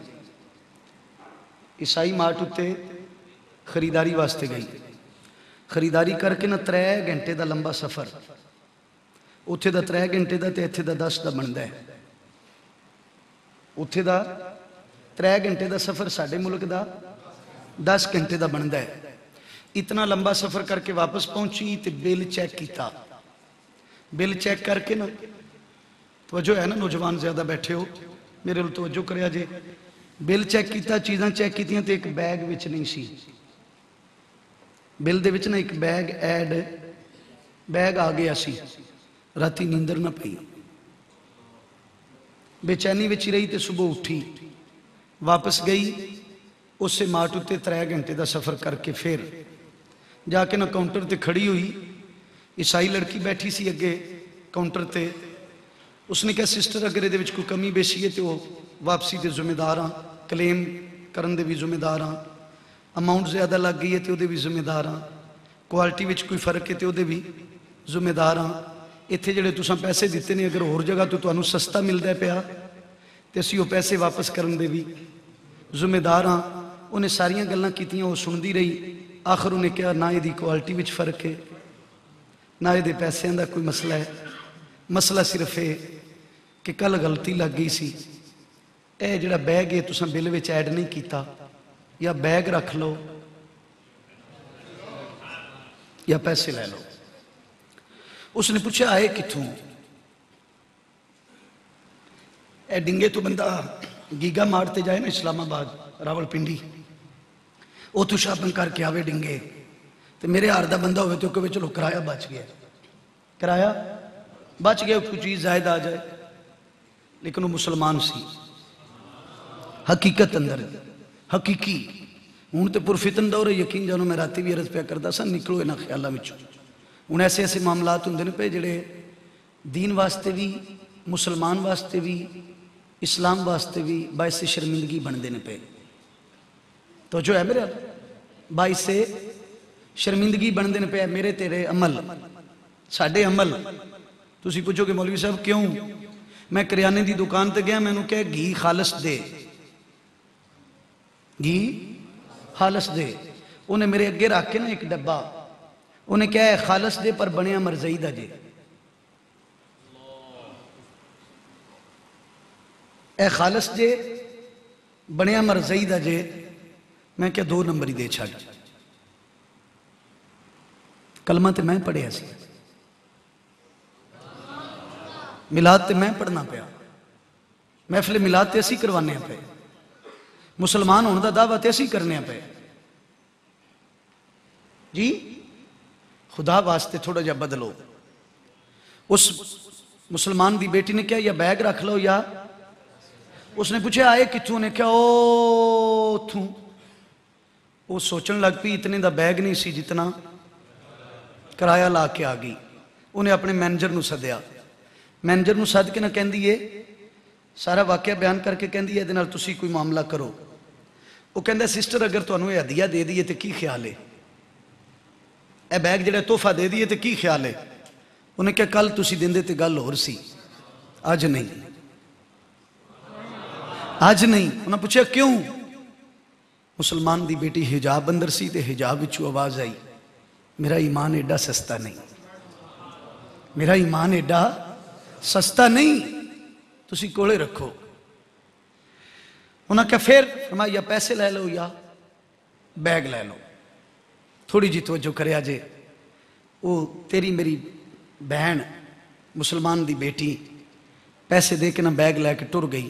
[SPEAKER 1] عیسائی مارٹ تے خریداری واسطے گئی. خریداری کر کے نہ 3 گھنٹے دا لمبا سفر، اتھے دا 3 گھنٹے دا تے اتھے دا 10 دا بندا ہے. اتھے دا 3 گھنٹے دا سفر ساڑھے ملک دا 10 گھنٹے دا بندا ہے. اتنا لمبا سفر کر کے واپس پہنچی تے بل چیک کیتا. بل چیک کر کے نا توجہ ہے نا، نوجوان زیادہ بیٹھے ہو میرے لئے توجہ کریا جے. بل چیک کیتا، چیزاں چیک کیتیاں تے ایک بیگ وچ نہیں سی. بل دے وچ نا ایک بیگ ایڈ بیگ آ گیا سی. راتی نیندر نہ پئی، بے چینی وچ رہی تے صبح اٹھی واپس گئی. اس سے مارٹ تے 3 گھنٹے دا سفر کر کے پھر جا کے نا کاؤنٹر تے کھڑی ہوئی. عیسائی لڑکی بیٹھی سی اگے کاؤنٹر تے. اس نے کہا سسٹر اگر یہ کوئی کمی بیشی ہے تو وہ واپسی دے ذمہ دار ہاں، کلیم کرن دے بھی ذمہ دار ہاں. اماؤنٹ زیادہ لگ گئی ہے تو وہ بھی ذمہ دار ہاں. کوالٹی وچ کوئی فرق ہے تو وہ بھی ذمہ دار ہاں. اتنے جڑے تساں پیسے دیتے ہیں اگر اور جگہ تو تمہیں سستا ملتا پیا تو اسی وہ پیسے واپس کرن دے بھی ذمہ دار ہاں. انہیں ساریاں گلاں کیتیاں، وہ سندی رہی. آخر انہیں کہا نہ یہ کوالٹی وچ فرق ہے نہ یہ پیسوں کا کوئی مسئلہ ہے. مسئلہ صرف ہے کہ کل غلطی لگ گئی سی. اے جڑا بیگ ہے تساں بل وچ ایڈ نہیں کیتا، یا بیگ رکھ لو یا پیسے لے لو. اس نے پوچھا آئے کتھوں؟ اے ڈنگے تو بندہ گیگا مارتے جائے نا اسلام آباد راول پنڈی، وہ تو شاپنگ کر کے آوے ڈنگے تو میرے ہار دا بندہ ہوئے تو کہ چلو کرایہ بچ گیا، کرایہ بچ گیا، کوئی چیز زائد آ جائے. لیکن وہ مسلمان سی حقیقت اندر حقیقی. ہوں تو پرفتن دور یقین جانو میں راتی بھی عرض پیا کرتا سا نکلو انہاں خیالاں وچوں. ہوں ایسے ایسے معاملات ہوندے نے پے جڑے دین واسطے بھی مسلمان واسطے بھی اسلام واسطے بھی باعث شرمندگی بندے نے پے. تو جو ہے میرے باعث شرمندگی بندے نے پے میرے تیرے عمل ساڈے عمل. تسی پوچھو کہ مولوی صاحب کیوں؟ میں کریانے دی دکان تے گیا، میں نے کہا گھی خالص دے، گھی خالص دے. انہیں میرے اگے رکھ کے نا ایک ڈبا، انہیں کہا ہے خالص دے پر بنیا مرزئی دا جے. اے خالص جے بنیا مرزئی دا جے. میں کیا 2 نمبر ہی دے چھاڑ. کلمہ تے میں پڑھیا سی، ملاد تے میں پڑھنا پیا، محفل ملاد تے اسی کروانے پہ، مسلمان ہونے دا دعویٰ تے اسی کرنے پہ. جی خدا واسطے تھوڑا جا بدلو. اس مسلمان دی بیٹی نے کیا یا بیگ رکھ لو یا اس نے پوچھے آئے کتھوں؟ نے کیا او تھوں. وہ سوچن لگ پی اتنے دا بیگ نہیں سی جتنا کرایہ لا کے آ گئی. انہیں اپنے مینیجر نو سدیا، مینیجر نو سد کے نہ کہن دیئے سارا واقعہ بیان کر کے کہن دیئے دے نال تسی کوئی معاملہ کرو. وہ کہن دے سسٹر اگر تو انہوں ہدیہ دے دیئے تے کی خیال ہے؟ اے بیگ جڑے تحفہ دے دیئے تے کی خیال ہے؟ انہیں کہا کل تسی دن دے تے گل اور سی، آج نہیں، آج نہیں. انہوں نے پوچھا کیوں؟ مسلمان دی بیٹی حجاب اندر سی تے حجاب وچوں آواز آئی میرا ایمان ایڈا سستا نہیں، میرا ایمان ایڈا سستا نہیں، تسی کولے رکھو. انہوں نے کہا پھر فرمایا یا پیسے لے لو یا بیگ لے لو. تھوڑی جی توجہ کرے آجے. وہ تیری میری بہن مسلمان دی بیٹی پیسے دے کے نہ بیگ لے کے ٹر گئی.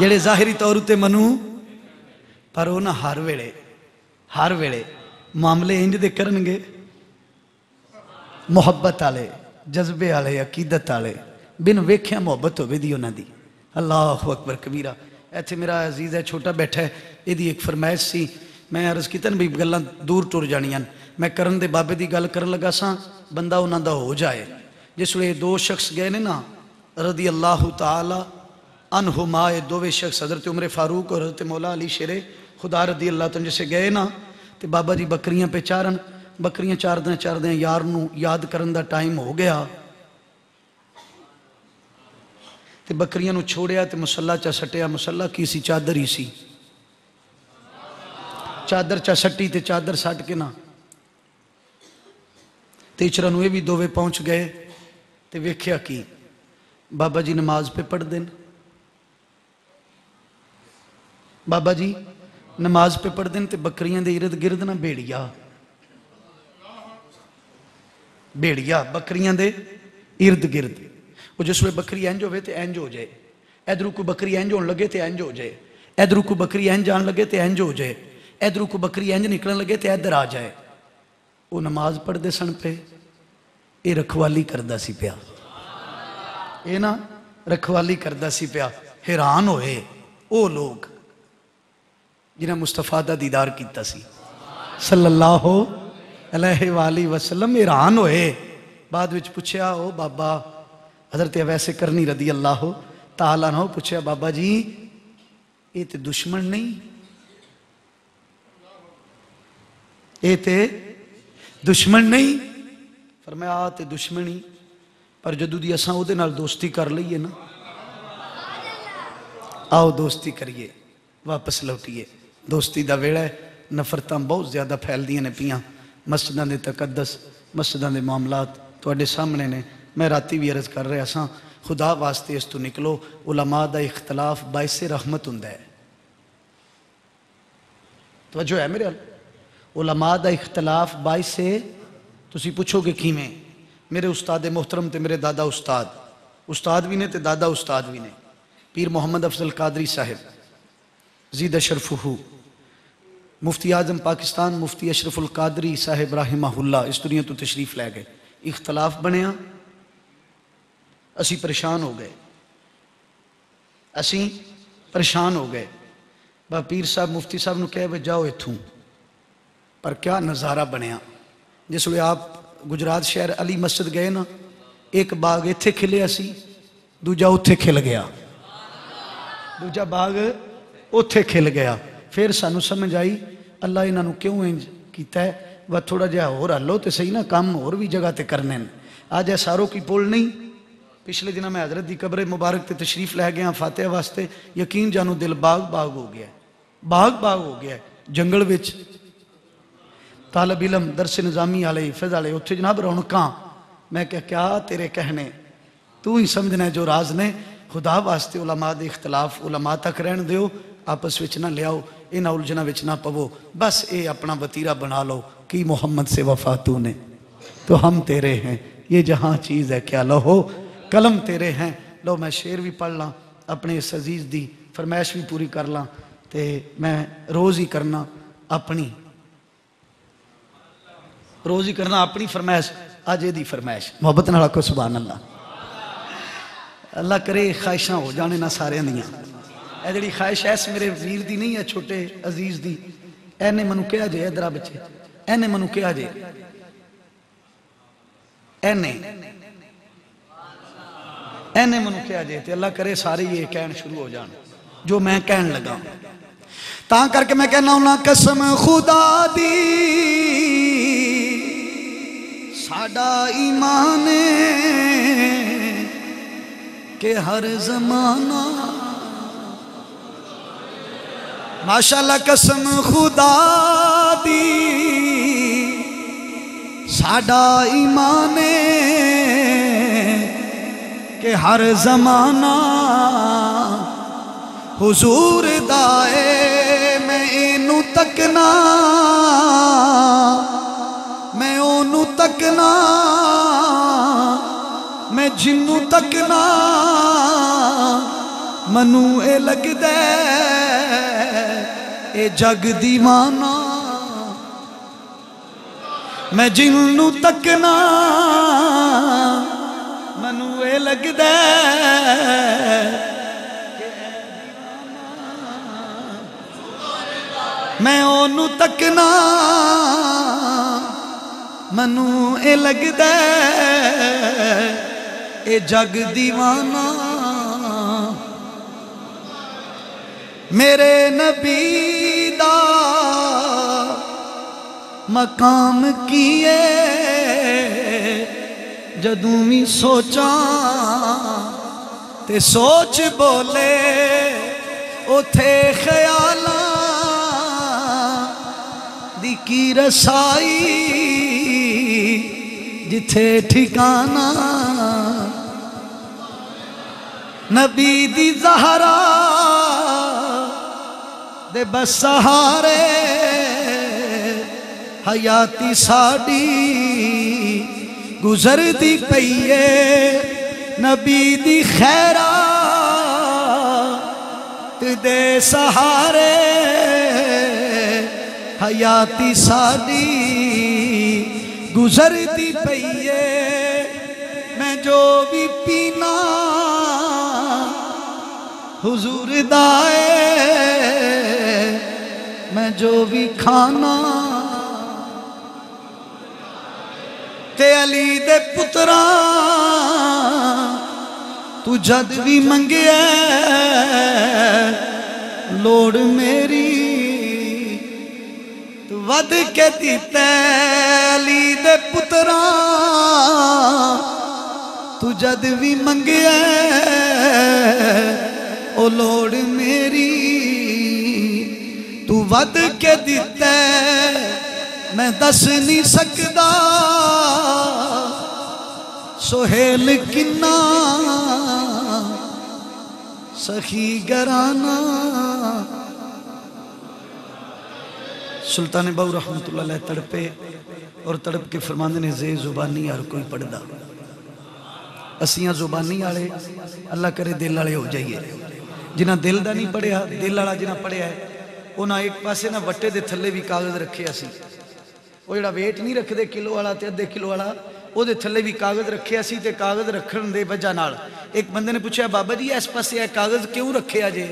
[SPEAKER 1] جڑے ظاہری طور تے منو پر وہ نہ ہر ویلے معاملے انج دے کرنگے محبت آلے جذبے آلے عقیدت آلے بن ویکھیا محبت ہوئے دی انہاں دی اللہ اکبر کبیرہ ایتھے میرا عزیز ہے چھوٹا بیٹھا ہے یہ دی ایک فرمائش سی میں عرض کیتا بھی گلاں دور ٹر جانیاں میں کرن دے بابے دی گل کرن لگا ساں بندہ انہاں دا ہو جائے جس وے دو شخص گئے نے نا رضی اللہ تعالی عنہما یہ دوویں شخص حضرت عمر فاروق اور حضرت مولا علی شیر خدا رضی اللہ تعالیٰ جسے گئے نا تے بابا جی بکریاں پہ چارن بکریاں چار دیں یار نو یاد کرن دا ٹائم ہو گیا تے بکریاں نو چھوڑیا تے مسلح چا سٹیا مسلح کی سی چادر ہی سی چادر چا سٹی تے چادر سٹ کے نا تیچرہ نوے بھی دووے پہنچ گئے تے ویکھیا کی بابا جی نماز پہ پڑھ دیں بابا جی نماز پہ پڑھ دیں تے بکریاں دے ارد گرد نہ بیڑیا بکریاں دے ارد گرد وہ جس وے بکری اینج ہوئے تے اینج ہو جائے ادھرو کو بکری اینج ہون لگے تے اینج ہو جائے ادھرو کو بکری اینج آن لگے تے اینج ہو جائے ادھرو کو بکری اینج نکلن لگے تے ادھر آ جائے وہ نماز پڑھ دے سن پہ اے رکھوالی کردہ سی پیا اے نا رکھوالی کردہ سی پیا حیران ہوئے او لوگ جنہیں مصطفیٰ دا دیدار کیتا سی صلی اللہ علیہ وآلہ وسلم حیران ہوئے بعد وچ پوچھیا او بابا حضرت ویسے کرنی رضی اللہ تعالیٰ عنہ پوچھیا بابا جی اے تے دشمن نہیں اے تے دشمن نہیں فرمایا تے دشمنی پر جدو دی اساں او دے نال دوستی کر لئیے نا آؤ دوستی کریے واپس لوٹیے دوستی دا ویڑا ہے نفرتاں بہت زیادہ پھیل دیئے نے پیاں مسجدان دے تقدس مسجدان دے معاملات تو اڈے سامنے نے میں راتی بھی عرض کر رہے اساں خدا واسطے اس تو نکلو علماء دا اختلاف باعث رحمت ہوندا ہے توجہ ہے میرے علماء دا اختلاف باعث تسی پوچھو گے کی میں میرے استاد محترم تے میرے دادا استاد بھی نے تے دادا استاد بھی نے پیر محمد افضل قادری صاحب زید شرفہو مفتی اعظم پاکستان مفتی اشرف القادری صاحب رحمہ اللہ اس دنیا تو تشریف لے گئے اختلاف بنیا اسی پریشان ہو گئے با پیر صاحب مفتی صاحب نو کہے وے جاؤ اتھوں پر کیا نظارہ بنیا جس وے آپ گجرات شہر علی مسجد گئے نا ایک باغ ایتھے کھلے اسی دوجہ اتھے کھل گیا دوجہ باغ اتھے کھل گیا پھر سانو سمجھ آئی اللہ انہاں نو کیوں انج کیتا ہے وہ تھوڑا جہا اور ہلو تے صحیح نا کام اور بھی جگہ تے کرنے آج ہے ساروں کی پول نہیں پچھلے دنوں میں حضرت دی قبر مبارک تے تشریف لے گیا فاتحہ واسطے یقین جانو دل باغ ہو گیا ہے جنگل وچ طالب علم درس نظامی علیہ حفظ علیہ اتھے جناب رونقاں میں کیا تیرے کہنے تو ہی سمجھنا ہے جو راز نے خدا واسطے علماء دے اختلاف علماء تک رہن دیو آپس وچ نہ لیاؤ انہاں الجھنا وچ نہ پوو بس اے اپنا وتیرہ بنا لو کہ محمد سے وفا تو نے تو ہم تیرے ہیں یہ جہاں چیز ہے کیا لہو قلم تیرے ہیں لو میں شعر بھی پڑھ لاں اپنے اس عزیز دی فرمائش بھی پوری کر لاں تے میں روز ہی کرنا اپنی فرمائش آج یہ دی فرمائش محبت نہ رکھو سبحان اللہ کرے خواہشاں ہو جانے نہ سارے دیاں اے جڑی خواہش ایس میرے ویر دی نہیں ہے چھوٹے عزیز دی اینے منو کیا جے ادرا بچے اینے منو کیا جے اینے منو کیا جے تے اللہ کرے سارے یہ کہن شروع ہو جان جو میں کہن لگا تاں کر کے میں کہنا ہوں قسم خدا دی ساڈا ایمان کہ ہر زمانہ ماشاءاللہ قسم خدا دی ساڈا ایمان کہ ہر زمانہ حضور دائے میں اینو تکنا میں اونو تکنا میں جنو تکنا منو اے لگدا اے جگ دیوانہ میں جنوں تکنا منو اے لگدا میں اونوں تکنا منو اے لگدا اے جگ دیوانہ میرے نبی دا مقام کیے جدوں بھی سوچاں تے سوچ بولے اوتھے خیالاں دی کی رسائی جتھے ٹھکانہ نبی دی زہرا دے بس سہارے حیاتی ساڑی گزر دی پئیے نبی دی خیرات دے سہارے حیاتی ساڑی گزر دی پئیے میں جو بھی پینا حضور دائے میں جو بھی کھانا تے علی دے پتران تو جد بھی منگیا لوڑ میری تو ود کے دیتا علی دے پتران تو جد بھی منگیا او لوڑ میری تو ود کے دیتا میں دس نہیں سکدا سہیل کنا سخی گرانا سلطان باو رحمت اللہ علیہ تڑپے اور تڑپ کے فرماندے نے زے زبانی ہر کوئی پڑھدا اسیاں زبانی آلے اللہ کرے دل آلے ہو جائیے جنہ دل دا نہیں پڑھیا دل آلا جنہ پڑھیا ہے انہاں ایک پاسے نہ وٹے دے تھلے بھی کاغذ رکھے اسی وہ جڑا ویٹ نہیں رکھ دے کلو والا تے ادھے کلو والا وہ دے تھلے بھی کاغذ رکھے اسی تے کاغذ رکھن دے وجہ نال ایک بندے نے پوچھا بابا جی اس پاسے ہے کاغذ کیوں رکھے آجے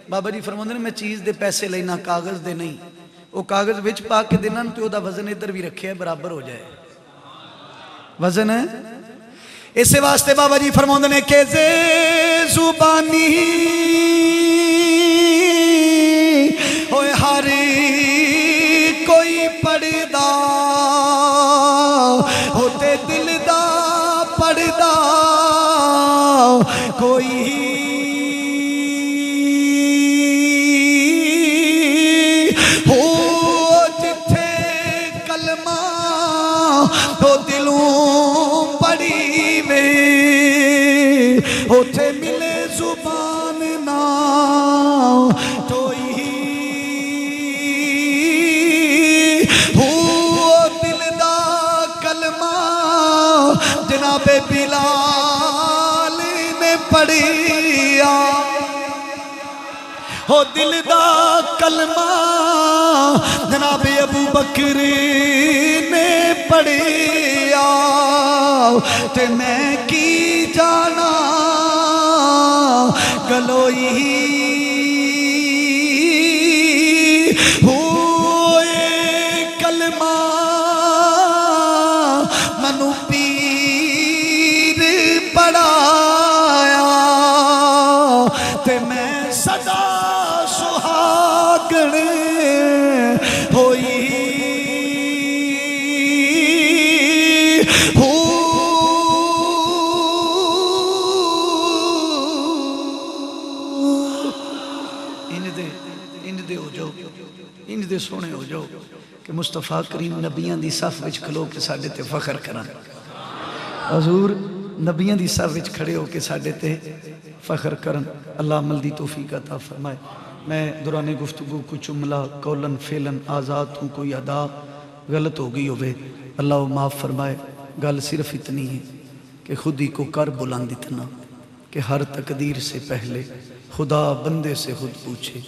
[SPEAKER 1] بابا جی فرماندے نے میں چیز دے پیسے لینا کاغذ دے نہیں وہ کاغذ وچ پا کے دینا تو دا وزن ادھر بھی رکھے ہے برابر ہو جائے وزن ہے اسے واسطے بابا جی فرماندے نے کہ زے زبانی ہوئے ہر کوئی پڑھدا ہوتے دل دا پڑھدا کوئی ہو جتھے کلمہ تو دلوں پڑھی وے ہوتے ملے زبان نہ توئی جناب بلال نے پڑھیا ہو دل دا کلمہ جناب ابو بکر نے پڑھیا تے میں کی جانا گلوئی ہوئے کلمہ منو پڑھایا تے میں صدا سہاگن ہوئی انج دے ہو جاؤ انج دے سونے ہو جاؤ کہ مصطفیٰ کریم نبیان دی صف وچ کھلو کے ساڑھے تے فخر کران حضور نبیان دی صف وچ کھڑے ہو کے ساڑھے تے فخر کرن اللہ عمل دی توفیق عطا فرمائے میں دوران گفتگو کچھ جملہ قولن فعلن آزاد ہوں کوئی ادا غلط ہو گئی ہوئے اللہ معاف فرمائے گل صرف اتنی ہے کہ خود ہی کو کر بلند اتنا کہ ہر تقدیر سے پہلے خدا بندے سے خود پوچھے